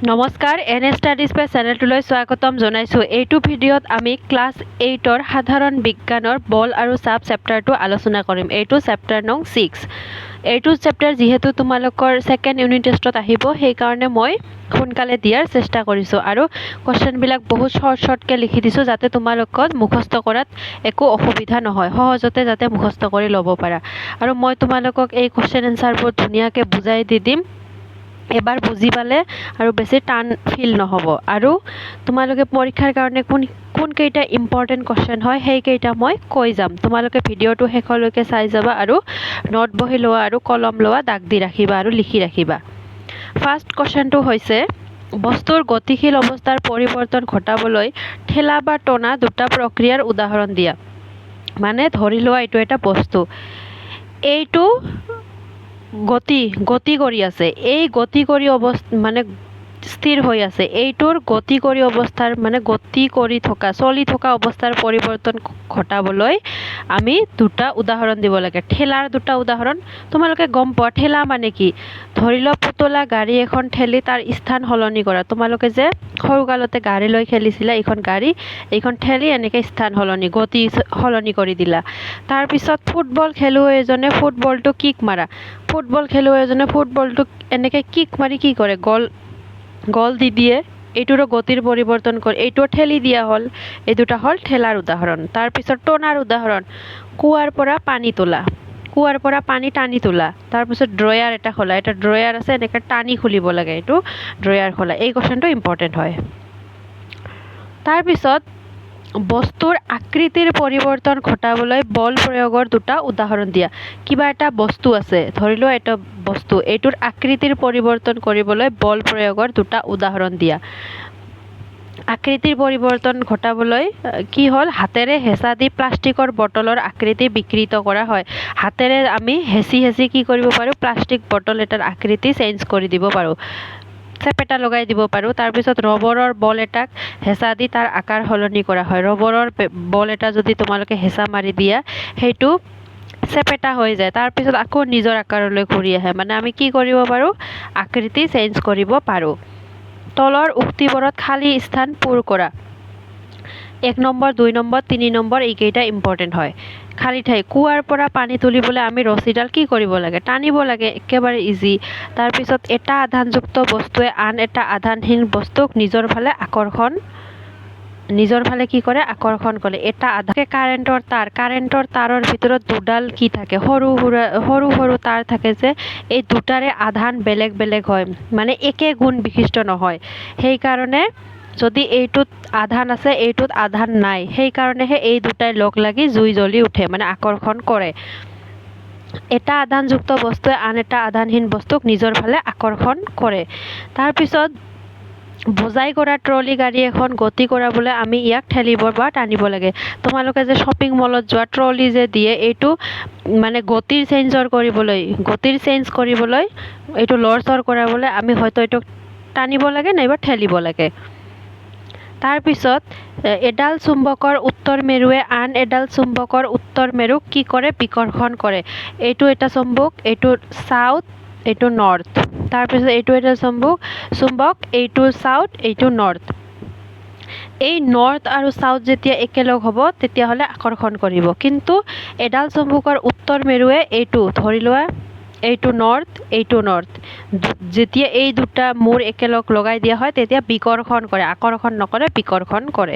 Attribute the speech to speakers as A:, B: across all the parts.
A: নমস্কাৰ N studies বাই চেনেলটোলৈ স্বাগতম জনাইছোঁ। এইটো ভিডিঅ'ত আমি ক্লাছ 8ৰ সাধাৰণ বিজ্ঞানৰ বল আৰু চাপ চেপ্টাৰটো আলোচনা কৰিম। এইটো চেপ্টাৰ নং 6। এইটো চেপ্টাৰ যিহেতু তোমালোকৰ ছেকেণ্ড ইউনিট টেষ্টত আহিব, সেইকাৰণে মই সোনকালে দিয়াৰ চেষ্টা কৰিছোঁ আৰু কুৱেশ্যনবিলাক বহুত শ্বৰ্টকৈ লিখি দিছোঁ যাতে তোমালোকক মুখস্থ কৰাত একো অসুবিধা নহয়, সহজতে যাতে মুখস্থ কৰি ল'ব পাৰা। আৰু মই তোমালোকক এই কুৱেশ্যন এনচাৰবোৰ ধুনীয়াকৈ বুজাই দি দিম। এবাৰ বুজি পালে আৰু বেছি টান ফিল নহ'ব। আৰু তোমালোকে পৰীক্ষাৰ কাৰণে কোনকেইটা ইম্পৰ্টেণ্ট কুৱেশ্যন হয় সেইকেইটা মই কৈ যাম। তোমালোকে ভিডিঅ'টো শেষলৈকে চাই যাবা আৰু নোট বহি লোৱা আৰু কলম লোৱা, দাগ দি ৰাখিবা আৰু লিখি ৰাখিবা। ফাৰ্ষ্ট কুৱেশ্যনটো হৈছে বস্তুৰ গতিশীল অৱস্থাৰ পৰিৱৰ্তন ঘটাবলৈ ঠেলা বা টনা দুটা প্ৰক্ৰিয়াৰ উদাহৰণ দিয়া। মানে ধৰি লোৱা এইটো এটা বস্তু, এইটো গতি কৰি আছে, এই গতি কৰি মানে স্থিৰ হৈ আছে, এইটোৰ গতি কৰি অৱস্থাৰ মানে গতি কৰি থকা চলি থকা অৱস্থাৰ পৰিৱৰ্তন ঘটাবলৈ আমি দুটা উদাহৰণ দিব লাগে। ঠেলাৰ দুটা উদাহৰণ তোমালোকে গম পোৱা, ঠেলা মানে কি? ধৰি লোৱা পুতলা গাড়ী এখন ঠেলি তাৰ স্থান সলনি কৰা। তোমালোকে যে সৰুকালতে গাড়ী লৈ খেলিছিলা, এইখন ঠেলি এনেকৈ স্থান গতি সলনি কৰি দিলা। তাৰপিছত ফুটবল খেলুৱৈ এজনে ফুটবলটো কিক মাৰা। ফুটবল খেলুৱৈ এজনে ফুটবলটোক এনেকৈ কিক মাৰি কি কৰে? গল দি দিয়ে। এইটোৰো গতিৰ পৰিৱৰ্তন কৰে, এইটো ঠেলি দিয়া হ'ল। এই দুটা হ'ল ঠেলাৰ উদাহৰণ। তাৰপিছত টনাৰ উদাহৰণ, কুঁৱাৰ পৰা পানী তোলা, কুঁৱাৰ পৰা পানী টানি তোলা। তাৰপিছত ড্ৰয়াৰ এটা খোলা, এটা ড্ৰয়াৰ আছে এনেকৈ টানি খুলিব লাগে, এইটো ড্ৰয়াৰ খোলা। এই কুৱেশ্যনটো ইম্পৰ্টেণ্ট হয়। তাৰপিছত বস্তুৰ আকৃতিৰ পৰিৱৰ্তন ঘটাবলৈ বল প্ৰয়োগৰ দুটা উদাহৰণ দিয়া। কিবা এটা বস্তু আছে, ধৰি লোৱা এটা বস্তু, এইটোৰ আকৃতিৰ পৰিৱৰ্তন কৰিবলৈ বল প্ৰয়োগৰ দুটা উদাহৰণ দিয়া। আকৃতিৰ পৰিৱৰ্তন ঘটাবলৈ কি হ'ল? হাতেৰে হেঁচা দি প্লাষ্টিকৰ বটলৰ আকৃতি বিকৃত কৰা হয়। হাতেৰে আমি হেঁচি কি কৰিব পাৰোঁ? প্লাষ্টিক বটল এটাৰ আকৃতি চেঞ্জ কৰি দিব পাৰোঁ, চেপেটা লগাই দিব পাৰোঁ। তাৰপিছত ৰবৰৰ বল এটাক হেঁচা দি তাৰ আকাৰ সলনি কৰা হয়। ৰবৰৰ বল এটা যদি তোমালোকে হেঁচা মাৰি দিয়া, সেইটো চেপেটা হৈ যায়, তাৰপিছত আকৌ নিজৰ আকাৰলৈ ঘূৰি আহে। মানে আমি কি কৰিব পাৰোঁ? আকৃতি চেঞ্জ কৰিব পাৰোঁ। তলৰ উক্তিবোৰত খালী স্থান পূৰ কৰা। 1 নম্বৰ, 2 নম্বৰ, 3 নম্বৰ এইকেইটা ইম্পৰ্টেণ্ট হয়। খালী ঠাই, কুঁৱাৰ পৰা পানী তুলিবলৈ আমি ৰছীডাল কি কৰিব লাগে? টানিব লাগে, একেবাৰে ইজি। তাৰপিছত এটা আধানযুক্ত বস্তুৱে আন এটা আধানহীন বস্তুক নিজৰ ফালে কি কৰে? আকৰ্ষণ কৰে। এটা কাৰেণ্টৰ তাৰৰ ভিতৰত দুডাল কি থাকে? সৰু সৰু তাঁৰ থাকে যে, এই দুটাৰে আধান বেলেগ বেলেগ হয়, মানে একে গুণ বিশিষ্ট নহয়। সেইকাৰণে যদি এইটোত আধান আছে, এইটোত আধান নাই, সেইকাৰণেহে এই দুটাই লগ লাগি জুই জ্বলি উঠে, মানে আকৰ্ষণ কৰে। এটা আধানযুক্ত বস্তুৱে আন এটা আধানহীন বস্তুক নিজৰ ফালে আকৰ্ষণ কৰে। তাৰপিছত বোজাই কৰা ট্ৰলি গাড়ী এখন গতি কৰাবলৈ আমি ইয়াক ঠেলিব বা টানিব লাগে। তোমালোকে যে শ্বপিং মলত যোৱা ট্ৰলি যে দিয়ে, এইটো মানে গতিৰ চেঞ্জ কৰিবলৈ এইটো লৰচৰ কৰাবলৈ আমি হয়তো এইটোক টানিব লাগে নাইবা ঠেলিব লাগে। তাৰপিছত এডাল চুম্বকৰ উত্তৰ মেৰুৱে আন এডাল চুম্বকৰ উত্তৰ মেৰুক কি কৰে? বিকৰ্ষণ কৰে। এইটো এটা চুম্বক, এইটো চাউথ, এইটো নৰ্থ। তাৰপিছত এইটো এটা চুম্বক, এইটো চাউথ, এইটো নৰ্থ। এই নৰ্থ আৰু চাউথ যেতিয়া একেলগ হ'ব তেতিয়াহ'লে আকৰ্ষণ কৰিব। কিন্তু এডাল চুম্বকৰ উত্তৰ মেৰুৱে এইটো, ধৰি লোৱা এইটো নৰ্থ, যেতিয়া এই দুটা মূৰ একেলগ লগাই দিয়া হয় তেতিয়া বিকৰ্ষণ কৰে, আকৰ্ষণ নকৰে, বিকৰ্ষণ কৰে।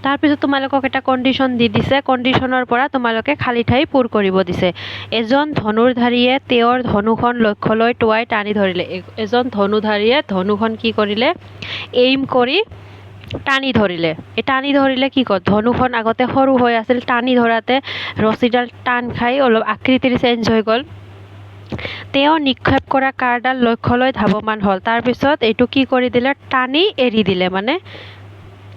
A: তাৰপিছত তোমালোকক এটা কণ্ডিশ্যন দি দিছে, কণ্ডিশ্যনৰ পৰা তোমালোকে খালী ঠাই পূৰ কৰিব দিছে। এজন ধনুৰ্ধাৰীয়ে তেওঁৰ ধনুখন লক্ষ্যলৈ টুৱাই টানি ধৰিলে। এজন ধনুধাৰীয়ে ধনুখন কি কৰিলে? এইম কৰি টানি ধৰিলে। এই টানি ধৰিলে কি কয়? ধনুখন আগতে সৰু হৈ আছিল, টানি ধৰাতে ৰছীডাল টান খাই অলপ আকৃতিৰ চেঞ্জ হৈ গ'ল। তেওঁ নিক্ষেপ কৰা কাঁড়ডাল লক্ষ্যলৈ ধাৱমান হ'ল। তাৰপিছত এইটো কি কৰি দিলে? টানি এৰি দিলে, মানে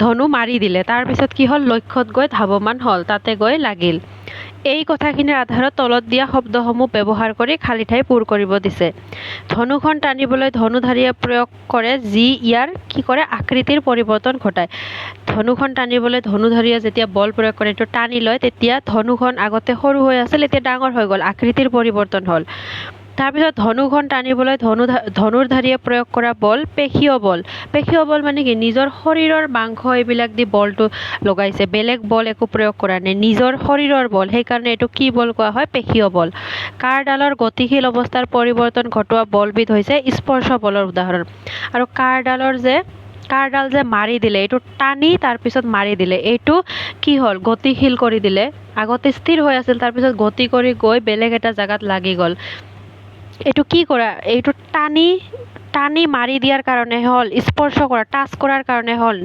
A: ধনু মাৰি দিলে। তাৰপিছত কি হ'ল? লক্ষ্যত গৈ ধাৱমান হ'ল, তাতে গৈ লাগিল। এই কথাখিনিৰ আধাৰত তলত দিয়া শব্দসমূহ ব্যৱহাৰ কৰি খালী ঠাই পূৰ কৰিব দিছে। ধনুখন টানিবলৈ ধনুধাৰীয়ে প্ৰয়োগ কৰে যি ইয়াৰ কি কৰে? আকৃতিৰ পৰিৱৰ্তন ঘটায়। ধনুখন টানিবলৈ ধনুধাৰীয়ে যেতিয়া বল প্ৰয়োগ কৰে, এইটো টানি লয়, তেতিয়া ধনুখন আগতে সৰু হৈ আছিল, এতিয়া ডাঙৰ হৈ গ'ল, আকৃতিৰ পৰিৱৰ্তন হ'ল। তাৰপিছত ধনুখন টানিবলৈ ধনুৰ্ধাৰীয়ে প্ৰয়োগ কৰা বল পেশীয় বল। পেশীয় বল মানে কি নিজৰ শৰীৰৰ মাংস এইবিলাক দি বলটো লগাইছে, বেলেগ বল একো প্ৰয়োগ কৰা নাই, নিজৰ শৰীৰৰ বল, সেইকাৰণে এইটো কি বল কোৱা হয়? পেশীয় বল। কাঁড়ডালৰ গতিশীল অৱস্থাৰ পৰিৱৰ্তন ঘটোৱা বলবিধ হৈছে স্পৰ্শ বলৰ উদাহৰণ। আৰু কাঁড়ডাল যে মাৰি দিলে, এইটো টানি তাৰপিছত মাৰি দিলে, এইটো কি হ'ল? গতিশীল কৰি দিলে। আগতে স্থিৰ হৈ আছিল, তাৰপিছত গতি কৰি গৈ বেলেগ এটা জেগাত লাগি গ'ল। এইটো কি কৰা? এইটো টানি মাৰি দিয়াৰ কাৰণে হ'ল, স্পৰ্শ কৰা, টাচ কৰাৰ কাৰণে হ'ল।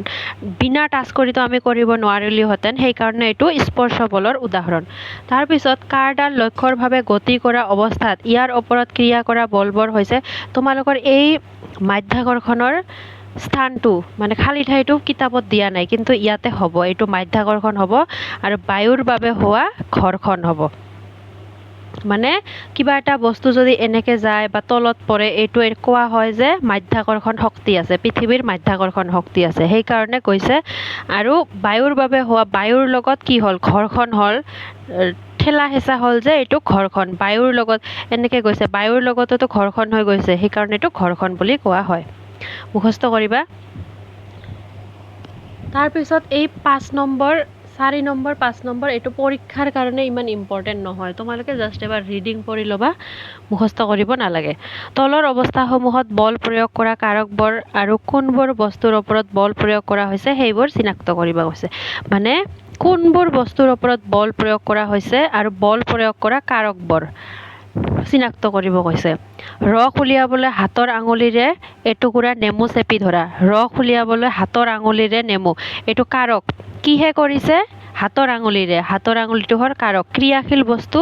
A: বিনা টাচ কৰিতো আমি কৰিব নোৱাৰিলোহেঁতেন, সেইকাৰণে এইটো স্পৰ্শ বলৰ উদাহৰণ। তাৰপিছত কাঁড়ডাল লক্ষ্যৰভাৱে গতি কৰা অৱস্থাত ইয়াৰ ওপৰত ক্ৰিয়া কৰা বলবোৰ হৈছে, তোমালোকৰ এই মাধ্যাকৰ্ষণৰ স্থানটো মানে খালী ঠাইটো কিতাপত দিয়া নাই, কিন্তু ইয়াতে হ'ব, এইটো মাধ্যাকৰ্ষণ হ'ব আৰু বায়ুৰ বাবে হোৱা ঘৰ্ষণ হ'ব। মানে কিবা এটা বস্তু যদি এনেকে যায় বা তলত পৰে, এইটো কোৱা হয় যে মাধ্যাকৰ্ষণ শক্তি আছে, পৃথিৱীৰ মাধ্যাকৰ্ষণ শক্তি আছে, সেইকাৰণে কৈছে। আৰু বায়ুৰ বাবে হোৱা, বায়ুৰ লগত কি হ'ল? ঘৰ্ষণ হ'ল, ঠেলা হেঁচা হ'ল যে, এইটো ঘৰ্ষণ। বায়ুৰ লগত এনেকে গৈছে, বায়ুৰ লগতেতো ঘৰ্ষণ হৈ গৈছে, সেইকাৰণে এইটো ঘৰ্ষণ বুলি কোৱা হয়। মুখস্থ কৰিবা। তাৰপিছত এই 4 নম্বৰ 5 নম্বৰ এইটো পৰীক্ষাৰ কাৰণে ইমান ইম্পৰ্টেণ্ট নহয়, তোমালোকে জাষ্ট এবাৰ ৰিডিং পঢ়ি ল'বা, মুখস্থ কৰিব নালাগে। তলৰ অৱস্থাসমূহত বল প্ৰয়োগ কৰা কাৰকবোৰ আৰু কোনবোৰ বস্তুৰ ওপৰত বল প্ৰয়োগ কৰা হৈছে সেইবোৰ চিনাক্ত কৰিব কৈছে। মানে কোনবোৰ বস্তুৰ ওপৰত বল প্ৰয়োগ কৰা হৈছে আৰু বল প্ৰয়োগ কৰা কাৰকবোৰ চিনাক্ত কৰিব কৈছে। ৰস উলিয়াবলৈ হাতৰ আঙুলিৰে এটুকুৰা নেমু চেপি ধৰা। ৰস উলিয়াবলৈ হাতৰ আঙুলিৰে নেমু, এইটো কাৰক। কিহে কৰিছে? হাতৰ আঙুলিৰে, হাতৰ আঙুলিটো হ'ল কাৰক। ক্ৰিয়াশীল বস্তু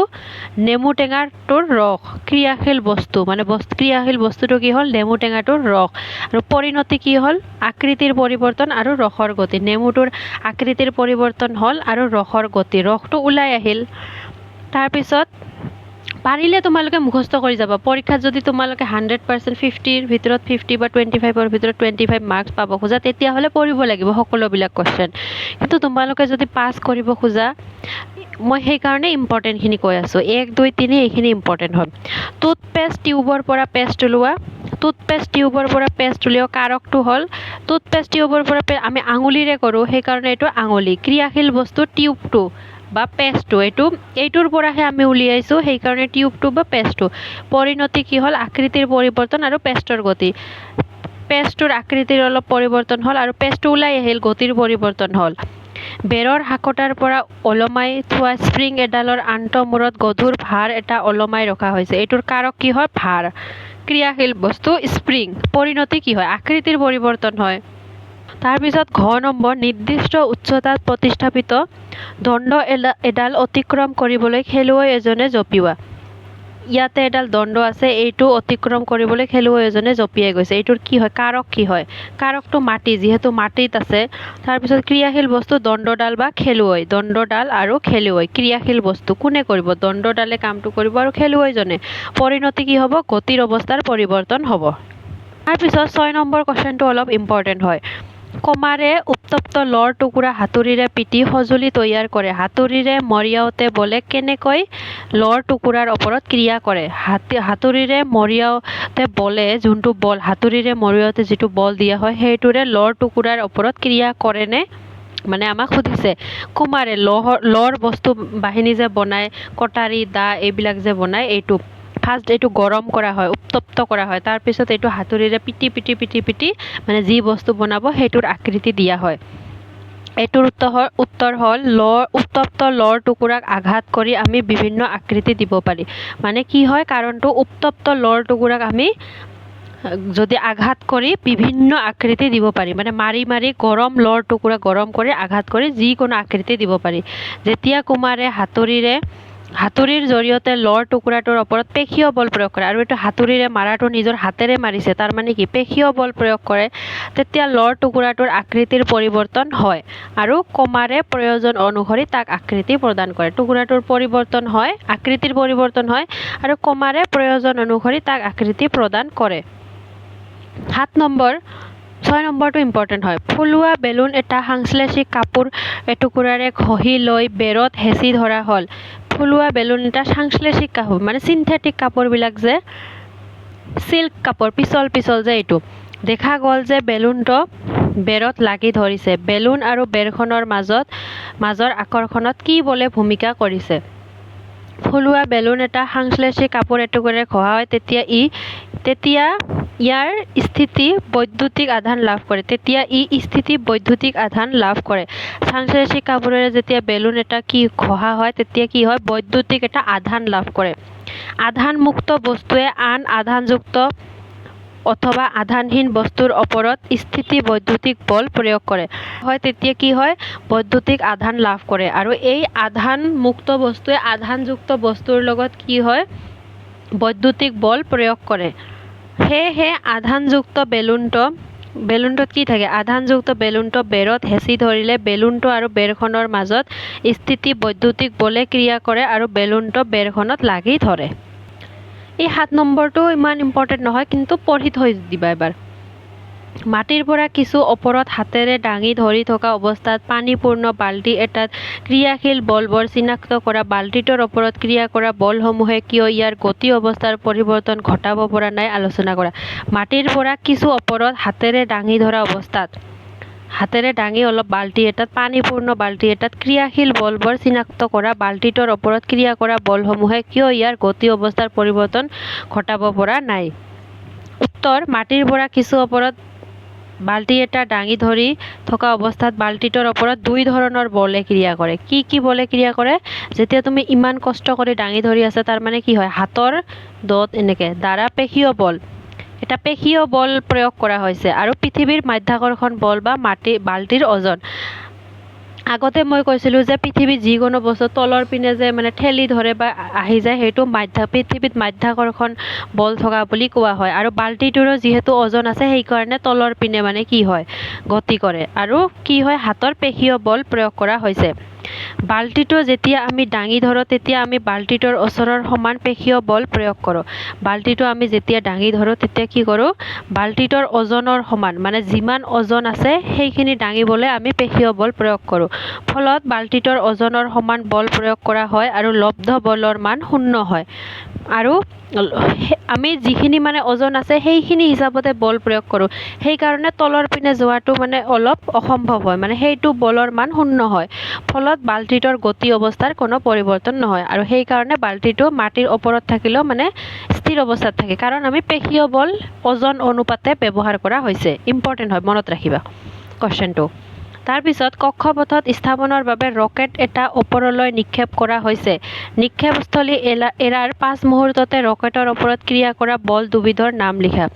A: নেমু টেঙাটোৰ ৰস, ক্ৰিয়াশীল বস্তু মানে ক্ৰিয়াশীল বস্তুটো কি হ'ল? নেমু টেঙাটোৰ ৰস। আৰু পৰিণতি কি হ'ল? আকৃতিৰ পৰিৱৰ্তন আৰু ৰসৰ গতি। নেমুটোৰ আকৃতিৰ পৰিৱৰ্তন হ'ল আৰু ৰসৰ গতি, ৰসটো ওলাই আহিল। তাৰপিছত পাৰিলে তোমালোকে মুখস্থ কৰি যাবা। পৰীক্ষাত যদি তোমালোকে 100% 50ৰ ভিতৰত 50 বা 25ৰ ভিতৰত 25 মাৰ্কছ পাব খোজা, তেতিয়াহ'লে পঢ়িব লাগিব সকলোবিলাক কুৱেশ্যন। কিন্তু তোমালোকে যদি পাছ কৰিব খোজা, মই সেইকাৰণে ইম্পৰ্টেণ্টখিনি কৈ আছোঁ। 1, 2, 3 এইখিনি ইম্পৰ্টেণ্ট হয়। টুথপেষ্ট টিউবৰ পৰা পেষ্ট ওলোৱা। টুথপেষ্ট টিউবৰ পৰা পেষ্ট উলিওৱা কাৰকটো হ'ল, টুথপেষ্ট টিউবৰ পৰা আমি আঙুলিৰে কৰোঁ, সেইকাৰণে এইটো আঙুলি। ক্ৰিয়াশীল বস্তু টিউবটো বা পেষ্টটো, এইটোৰ পৰাহে আমি উলিয়াইছোঁ, সেইকাৰণে টিউবটো বা পেষ্টটো। পৰিণতি কি হ'ল? আকৃতিৰ পৰিৱৰ্তন আৰু পেষ্টৰ গতি। পেষ্টটোৰ আকৃতিৰ অলপ পৰিৱৰ্তন হ'ল আৰু পেষ্টটো ওলাই আহিল, গতিৰ পৰিৱৰ্তন হ'ল। বেৰৰ শাকতাৰ পৰা ওলমাই থোৱা স্প্ৰিং এডালৰ আন্তঃমূৰত গধুৰ ভাৰ এটা ওলমাই ৰখা হৈছে, এইটোৰ কাৰক কি হয়? ভাৰ। ক্ৰিয়াশীল বস্তু স্প্ৰিং। পৰিণতি কি হয়? আকৃতিৰ পৰিৱৰ্তন হয়। তাৰপিছত ঘ নম্বৰ, নিৰ্দিষ্ট উচ্চতাত প্ৰতিষ্ঠাপিত দণ্ড এডাল অতিক্ৰম কৰিবলৈ খেলুৱৈ এজনে জঁপিওৱা। ইয়াতে এডাল দণ্ড আছে, এইটো অতিক্ৰম কৰিবলৈ খেলুৱৈ এজনে জঁপিয়াই গৈছে, এইটোৰ কি হয়? কাৰক কি হয়? কাৰকটো মাটি, যিহেতু মাটিত আছে। তাৰপিছত ক্ৰিয়াশীল বস্তু দণ্ডডাল বা খেলুৱৈ, দণ্ডডাল আৰু খেলুৱৈ। ক্ৰিয়াশীল বস্তু কোনে কৰিব? দণ্ডডালে কামটো কৰিব আৰু খেলুৱৈজনে। পৰিণতি কি হ'ব? গতিৰ অৱস্থাৰ পৰিৱৰ্তন হ'ব। তাৰপিছত 6 নম্বৰ কুৱেশ্যনটো অলপ ইম্পৰ্টেণ্ট হয়। কমাৰে উত্তপ্ত লৰ টুকুৰা হাতুৰিৰে পিটি সঁজুলি তৈয়াৰ কৰে। হাতুৰিৰে মৰিয়াওঁতে বলে কেনেকৈ লৰ টুকুৰাৰ ওপৰত ক্ৰিয়া কৰে? হাতুৰিৰে মৰিয়াওঁতে বলে, যোনটো বল হাতুৰিৰে মৰিয়াওঁতে যিটো বল দিয়া হয়, সেইটোৰে লৰ টুকুৰাৰ ওপৰত ক্ৰিয়া কৰেনে? মানে আমাক সুধিছে, কুমাৰে লৰ বস্তু বাহিনী যে বনায়, কটাৰী, দা এইবিলাক যে বনায়, ফাৰ্ষ্ট এইটো গৰম কৰা হয়, উত্তপ্ত কৰা হয়, তাৰপিছত এইটো হাতুৰিৰে পিটি মানে যি বস্তু বনাব সেইটোৰ আকৃতি দিয়া হয়। এইটোৰ উত্তৰ হ'ল উত্তপ্ত লৰ টুকুৰাক আঘাত কৰি আমি বিভিন্ন আকৃতি দিব পাৰি। মানে কি হয়? কাৰণটো উত্তপ্ত লৰ টুকুৰাক আমি যদি আঘাত কৰি বিভিন্ন আকৃতি দিব পাৰি, মানে মাৰি গৰম লৰ টুকুৰা গৰম কৰি আঘাত কৰি যিকোনো আকৃতি দিব পাৰি। যেতিয়া কুমাৰে হাতুৰিৰ জৰিয়তে লৰ টুকুৰাটোৰ ওপৰত পেশীয় বল প্ৰয়োগ কৰে, আৰু এইটো হাতুৰিৰে মাৰাটো নিজৰ হাতেৰে মাৰিছে, তাৰ মানে কি? পেশীয় বল প্ৰয়োগ কৰে, তেতিয়া লৰ টুকুৰাটোৰ আকৃতিৰ পৰিৱৰ্তন হয় আৰু কমাৰে প্ৰয়োজন অনুসৰি তাক আকৃতি প্ৰদান কৰে। টুকুৰাটোৰ পৰিৱৰ্তন হয়, আকৃতিৰ পৰিৱৰ্তন হয় আৰু কমাৰে প্ৰয়োজন অনুসৰি তাক আকৃতি প্ৰদান কৰে। 6 নম্বৰটো ইম্পৰ্টেণ্ট হয়। ফুলোৱা বেলুন এটা সংশ্লেষিক কাপোৰ এটুকুৰাৰে ঘঁহি লৈ বেৰত হেঁচি ধৰা হ'ল। ফুলোৱা বেলুন এটা সাংশ্লেষিক কাপোৰ মানে সিনথেটিক কাপোৰবিলাক যে সিল্ক কাপোৰ পিছল পিছল যে এইটো দেখা গ'ল যে বেলুনটো বেৰত লাগি ধৰিছে বেলুন আৰু বেৰখনৰ মাজৰ আকৰ্ষণত কি বলে ভূমিকা কৰিছে ফুলোৱা বেলুন এটা সাংশ্লেষিক কাপোৰ এটুকুৰে ঘঁহা হয় তেতিয়া ইয়াৰ স্থিতি বৈদ্যুতিক আধান লাভ কৰে সাংশ্লেষিক কাপোৰেৰে যেতিয়া বেলুন এটা কি ঘঁহা হয় তেতিয়া কি হয় বৈদ্যুতিক এটা আধান লাভ কৰে আধানমুক্ত বস্তুৱে আন আধানযুক্ত অথবা আধানহীন বস্তুৰ ওপৰত স্থিতি বৈদ্যুতিক বল প্ৰয়োগ কৰে হয় তেতিয়া কি হয় বৈদ্যুতিক আধান লাভ কৰে আৰু এই আধানমুক্ত বস্তুৱে আধানযুক্ত বস্তুৰ লগত কি হয় বৈদ্যুতিক বল প্ৰয়োগ কৰে সেয়েহে আধানযুক্ত বেলুনটোত কি থাকে আধানযুক্ত বেলুনটো বেৰত হেঁচি ধৰিলে বেলুনটো আৰু বেৰখনৰ মাজত স্থিতি বৈদ্যুতিক বলে ক্ৰিয়া কৰে আৰু বেলুনটো বেৰখনত লাগি ধৰে এই 7 নম্বৰটো ইমান ইম্পৰ্টেণ্ট নহয় কিন্তু পঢ়ি থৈ দিবা এবাৰ মাটিৰ পৰা কিছু ওপৰত হাতেৰে দাঙি ধৰি থকা অৱস্থাত পানীপূৰ্ণ বাল্টি এটাত ক্ৰিয়াশীল বলবোৰ চিনাক্ত কৰা বাল্টিটোৰ ওপৰত ক্ৰিয়া কৰা বলসমূহে কিয় ইয়াৰ গতি অৱস্থাৰ পৰিৱৰ্তন ঘটাব পৰা নাই আলোচনা কৰা মাটিৰ পৰা কিছু ওপৰত হাতেৰে দাঙি ধৰা অৱস্থাত হাতেৰে দাঙি অলপ পানীপূৰ্ণ বাল্টি এটাত ক্ৰিয়াশীল বলবোৰ চিনাক্ত কৰা বাল্টিটোৰ ওপৰত ক্ৰিয়া কৰা বলসমূহে কিয় ইয়াৰ গতি অৱস্থাৰ পৰিৱৰ্তন ঘটাব পৰা নাই উত্তৰ মাটিৰ পৰা কিছু ওপৰত বাল্টি এটা দাঙি ধৰি থকা অৱস্থাত বাল্টিটোৰ ওপৰত দুই ধৰণৰ বলে ক্ৰিয়া কৰে কি বলে ক্ৰিয়া কৰে যেতিয়া তুমি ইমান কষ্ট কৰি দাঙি ধৰি আছা তাৰ মানে কি হয় হাতৰ দত এনেকে দ্বাৰা পেশীয় বল এটা পেশীয় বল প্ৰয়োগ কৰা হৈছে আৰু পৃথিৱীৰ মাধ্যাকৰ্ষণ বল বা বাল্টিৰ ওজন আগতে মই কৈছিলোঁ যে পৃথিৱীত যিকোনো বস্তু তলৰ পিনে যে মানে ঠেলি ধৰে বা আহি যায় সেইটো পৃথিৱীত মাধ্যাকৰ্ষণ বল থকা বুলি কোৱা হয় আৰু বাল্টিটোৰো যিহেতু ওজন আছে সেইকাৰণে তলৰ পিনে মানে কি হয় গতি কৰে আৰু কি হয় হাতৰ পেশীয় বল প্ৰয়োগ কৰা হৈছে বাল্টিটো যেতিয়া আমি দাঙি ধৰোঁ তেতিয়া আমি বাল্টিটোৰ ওচৰৰ সমান পেশীয় বল প্ৰয়োগ কৰোঁ বাল্টিটো আমি যেতিয়া দাঙি ধৰোঁ তেতিয়া কি কৰোঁ বাল্টিটোৰ ওজনৰ সমান মানে যিমান ওজন আছে সেইখিনি দাঙিবলৈ আমি পেশীয় বল প্ৰয়োগ কৰোঁ ফলত বাল্টিটোৰ ওজনৰ সমান বল প্ৰয়োগ কৰা হয় আৰু লব্ধ বলৰ মান 0 হয় আৰু আমি যিখিনি মানে ওজন আছে সেইখিনি হিচাপতে বল প্ৰয়োগ কৰোঁ সেইকাৰণে তলৰ পিনে যোৱাটো মানে অলপ অসম্ভৱ হয় মানে সেইটো বলৰ মান 0 হয় ফলত বাল্টিটোৰ গতি অৱস্থাৰ কোনো পৰিৱৰ্তন নহয় আৰু সেইকাৰণে বাল্টিটো মাটিৰ ওপৰত থাকিলেও মানে স্থিৰ অৱস্থাত থাকে কাৰণ আমি পেশীয় বল ওজন অনুপাতে ব্যৱহাৰ কৰা হৈছে ইম্পৰ্টেণ্ট হয় মনত ৰাখিবা কোৱেশ্চনটো তাৰপিছত কক্ষপথত স্থাপনৰ বাবে ৰকেট এটা ওপৰলৈ নিক্ষেপ কৰা হৈছে নিক্ষেপস্থলী এৰাৰ 5 মুহূৰ্ততে ৰকেটৰ ওপৰত ক্ৰিয়া কৰা বল দুবিধৰ নাম লিখা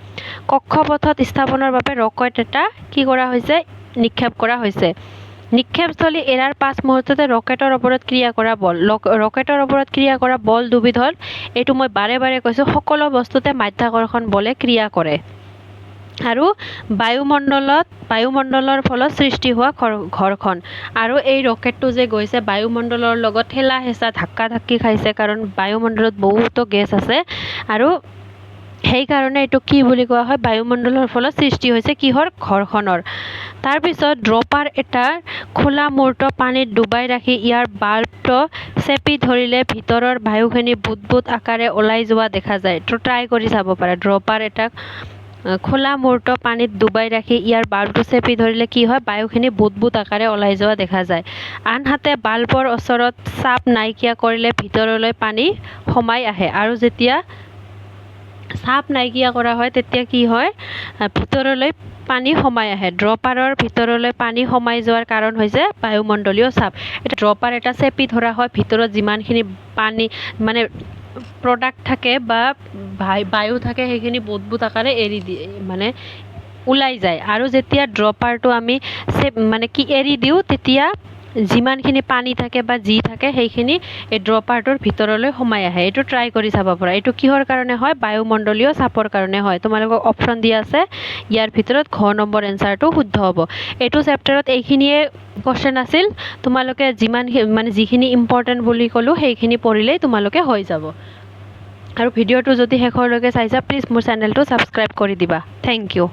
A: কক্ষপথত স্থাপনৰ বাবে ৰকেট এটা কি কৰা হৈছে নিক্ষেপ কৰা হৈছে নিক্ষেপস্থলী এৰাৰ 5 মুহূৰ্ততে ৰকেটৰ ওপৰত ক্ৰিয়া কৰা বল ৰকেটৰ ওপৰত ক্ৰিয়া কৰা বল দুবিধৰ এইটো মই বাৰে বাৰে কৈছোঁ সকলো বস্তুতে মাধ্যাকৰ্ষণ বলে ক্ৰিয়া কৰে আৰু বায়ুমণ্ডলৰ ফলত সৃষ্টি হোৱা ঘৰ্ষণ আৰু এই ৰকেটটো যে গৈছে বায়ুমণ্ডলৰ লগত ঠেলা হেঁচা ধাক্কা ধাক্কি খাইছে কাৰণ বায়ুমণ্ডলত বহুতো গেছ আছে আৰু সেইকাৰণে এইটো কি বুলি কোৱা হয় বায়ুমণ্ডলৰ ফলত সৃষ্টি হৈছে কিহৰ ঘৰ্ষণৰ তাৰপিছত ড্ৰপাৰ এটা খোলা মূৰ্ত পানীত ডুবাই ৰাখি ইয়াৰ বাল্বটো চেপি ধৰিলে ভিতৰৰ বায়ুখিনি বুদবুদ আকাৰে ওলাই যোৱা দেখা যায় তো ট্ৰাই কৰি চাব পাৰা ড্ৰপাৰ এটা খোলা মূৰ্ত পানীত ডুবাই ৰাখি ইয়াৰ বাল্বটো চেপি ধৰিলে কি হয় বায়ুখিনি বুদবুদ আকাৰে ওলাই যোৱা দেখা যায় আনহাতে বাল্বৰ ওচৰত চাপ নাইকিয়া কৰিলে ভিতৰলৈ পানী সোমাই আহে আৰু যেতিয়া চাপ নাইকিয়া কৰা হয় তেতিয়া কি হয় ভিতৰলৈ পানী সোমাই আহে ড্ৰপাৰৰ ভিতৰলৈ পানী সোমাই যোৱাৰ কাৰণ হৈছে বায়ুমণ্ডলীয় চাপ এটা ড্ৰপাৰ এটা চেপি ধৰা হয় ভিতৰত যিমানখিনি পানী মানে প্ৰডাক্ট থাকে বা বায়ু থাকে সেইখিনি বুদবুদ আকাৰে এৰি দিয়ে মানে ওলাই যায় আৰু যেতিয়া ড্ৰপাৰটো আমি মানে কি এৰি দিওঁ তেতিয়া যিমানখিনি পানী থাকে বা যি থাকে সেইখিনি এই ড্ৰপাৰটোৰ ভিতৰলৈ সোমাই আহে এইটো ট্ৰাই কৰি চাব পাৰা এইটো কিহৰ কাৰণে হয় বায়ুমণ্ডলীয় চাপৰ কাৰণে হয় তোমালোকক অপশ্যন দিয়া আছে ইয়াৰ ভিতৰত ঘ নম্বৰ এনচাৰটো শুদ্ধ হ'ব এইটো চেপ্টাৰত এইখিনিয়ে কোৱেশ্চন আছিল তোমালোকে যিখিনি ইম্পৰ্টেণ্ট বুলি ক'লোঁ সেইখিনি পঢ়িলেই তোমালোকে হৈ যাব আৰু ভিডিঅ'টো যদি শেষলৈকে চাইছা প্লিজ মোৰ চেনেলটো ছাবস্ক্ৰাইব কৰি দিবা থেংক ইউ